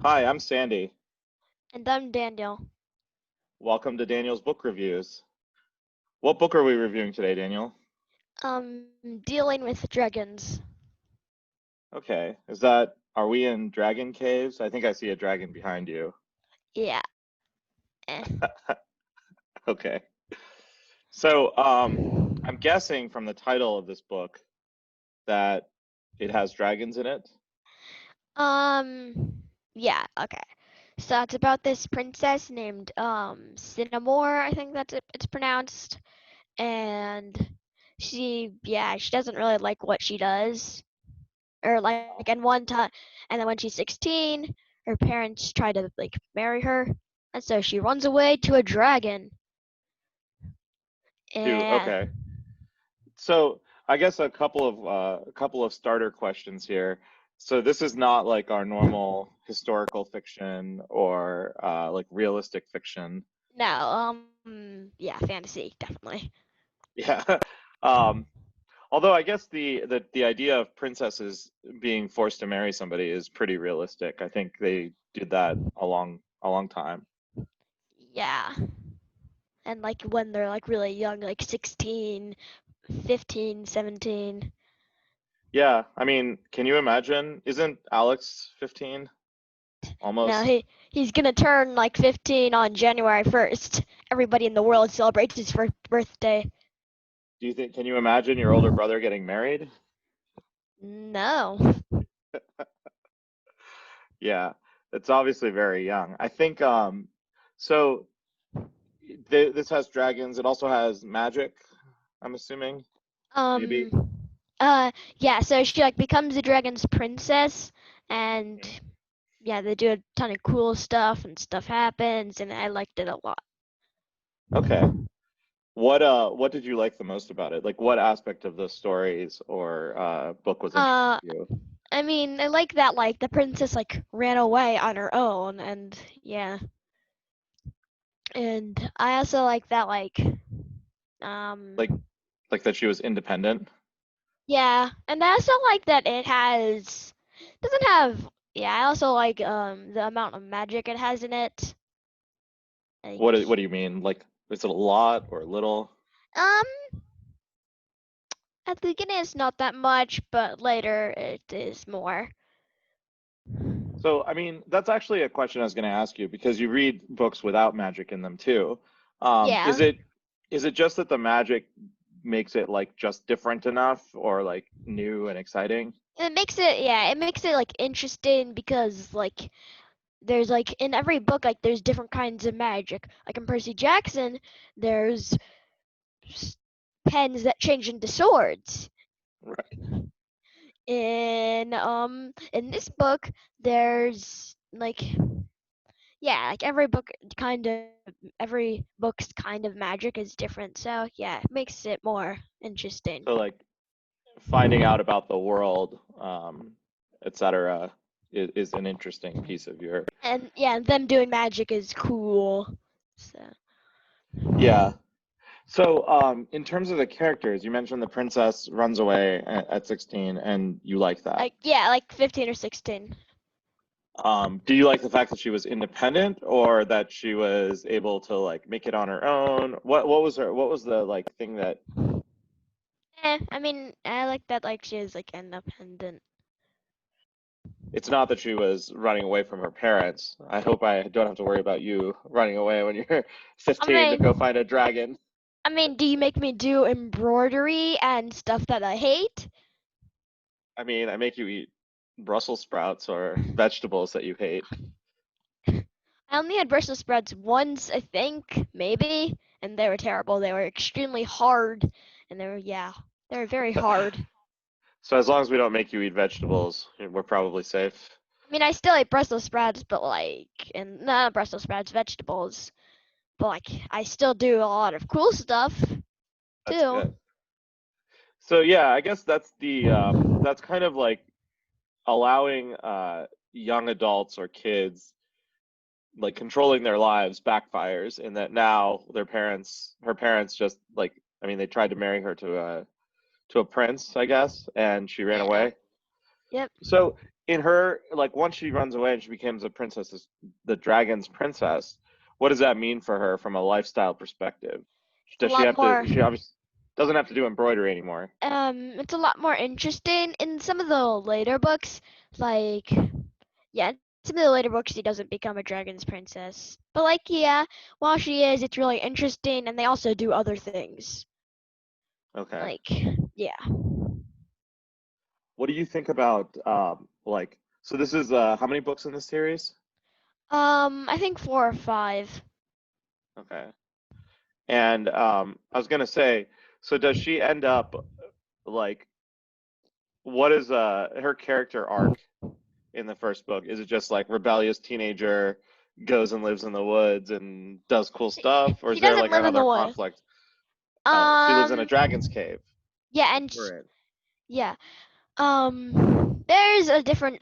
Hi, I'm Sandy. And I'm Daniel. Welcome to Daniel's Book Reviews. What book are we reviewing today, Daniel? Dealing with dragons. Okay, are we in dragon caves? I think I see a dragon behind you. Yeah. Eh. Okay. So, I'm guessing from the title of this book that it has dragons in it. Yeah, okay. So it's about this princess named Cinnamore, I think it's pronounced. And she doesn't really like what she does. Or like in one time and then when she's 16, her parents try to like marry her. And so she runs away to a dragon. And Okay. So, I guess a couple of starter questions here. So this is not like our normal historical fiction or like realistic fiction. no, yeah, fantasy, definitely. Yeah. Um, Although I guess the idea of princesses being forced to marry somebody is pretty realistic. I think they did that a long time. Yeah. And like when they're like really young, like 16, 15, 17. Yeah, I mean, can you imagine? Isn't Alex 15 No, almost? he's gonna turn like 15 on January 1st. Everybody in the world celebrates his first birthday. Can you imagine your older brother getting married? No. Yeah, it's obviously very young. I think so this has dragons. It also has magic, I'm assuming, maybe. Um yeah, so she like becomes the dragon's princess and Mhm. yeah, they do a ton of cool stuff and stuff happens and I liked it a lot. Okay. What did you like the most about it? Like what aspect of the stories or book was interesting Uh to you? I mean, I like that like the princess like ran away on her own and yeah. And I also like that Like um like that she was independent? yeah, and I also like that it has doesn't have yeah, I also like the amount of magic it has in it. What Like do you mean? Like is it a lot or little? um at the beginning it's not that much, but later it is more. So, I mean, that's actually a question I was going to ask you because you read books without magic in them too. Yeah. Is it just that the magic makes it like just different enough or like new and exciting? It makes it like interesting because like there's like in every book like there's different kinds of magic. Like in Percy Jackson, there's pens that change into swords. Right. In this book there's like yeah, like every book's kind of magic is different. So yeah, it makes it more interesting. So like finding out about the world, etc., is an interesting piece of your. And yeah, them doing magic is cool. So Yeah. So, in terms of the characters, you mentioned the princess runs away at 16, and you like that. like yeah, like 15 or 16. Do you like the fact that she was independent, or that she was able to like make it on her own? What was the like thing that I mean, I like that like she is like independent. it's not that she was running away from her parents. I hope I don't have to worry about you running away when you're I 15 to go mean, find a dragon. do you make me do embroidery and stuff that I hate? I mean, I make you eat Brussels sprouts or vegetables that you hate. I only had Brussels sprouts once, I think, maybe, and they were terrible. They were extremely hard, and they were very hard. So as long as we don't make you eat vegetables, we're probably safe. I mean, I still ate Brussels sprouts, but and not Brussels sprouts, vegetables. But like, I still do a lot of cool stuff That's too. good. So yeah, I guess that's kind of like allowing young adults or kids like controlling their lives backfires in that now her parents just like I mean they tried to marry her to a prince, I guess, and she ran Yeah. away. Yep. So in her, like, once she runs away and she becomes a princess, the dragon's princess, what does that mean for her from a lifestyle perspective? It's a Does she lot have to? more. She obviously doesn't have to do embroidery anymore. It's a lot more interesting in some of the later books. Like, yeah, in some of the later books, she doesn't become a dragon's princess. But like, yeah, while she is, it's really interesting, and they also do other things. Okay. Like, yeah. What do you think about like? So this is how many books in this series? I think 4 or 5. Okay. And I was gonna say, so does she end up like? What is her character arc in the first book? Is it just like rebellious teenager goes and lives in the woods and does cool stuff, or She is there doesn't like live in the another woods. conflict? Oh, she lives in a Um, dragon's cave. yeah, That's and we're in. yeah. There's a different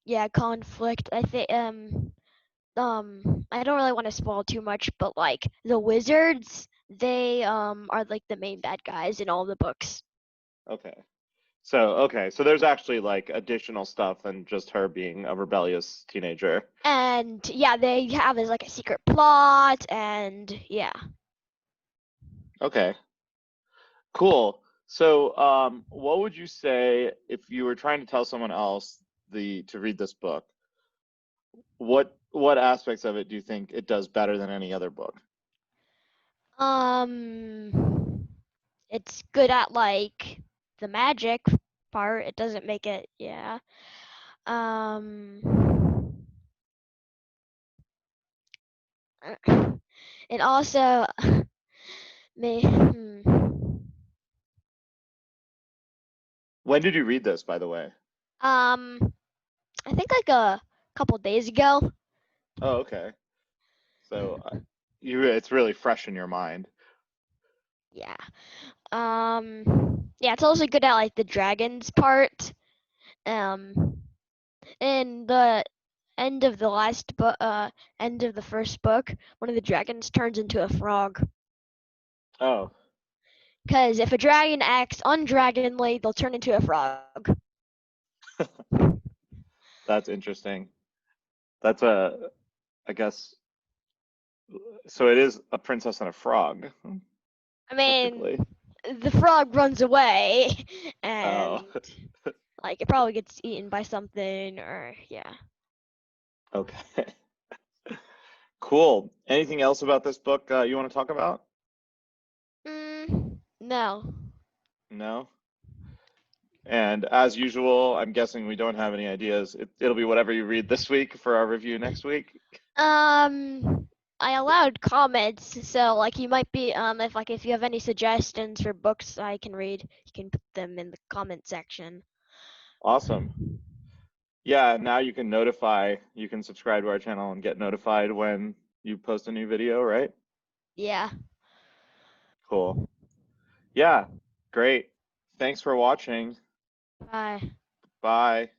yeah, conflict. I think I don't really want to spoil too much, but like the wizards, they are like the main bad guys in all the books. Okay. So there's actually like additional stuff than just her being a rebellious teenager. And yeah, they have is like a secret plot, and yeah. Okay. Cool. So what would you say if you were trying to tell someone else to read this book? What aspects of it do you think it does better than any other book? Um, it's good at like the magic part. It doesn't make it, yeah. Um, it also may. When did you read this, by the way? Um, I think like a couple days ago. Oh, okay. So it's really fresh in your mind. Yeah. Yeah, it's also good at like the dragons part. Um, in the end of the end of the first book, one of the dragons turns into a frog. Oh, Because if a dragon acts undragonly, they'll turn into a frog. that's interesting. That's I guess, so it is a princess and a frog, I mean, technically. the frog runs away, Oh, and like it probably gets eaten by something, or yeah. okay. Cool. Anything else about this book you want to talk about? No. No? And as usual, I'm guessing we don't have any ideas. It'll be whatever you read this week for our review next week. I allowed comments, so like you might be if you have any suggestions for books I can read, you can put them in the comment section. Awesome. Yeah, now you can subscribe to our channel and get notified when you post a new video, right? Yeah. Cool. Yeah, great. Thanks for watching. Bye. Bye.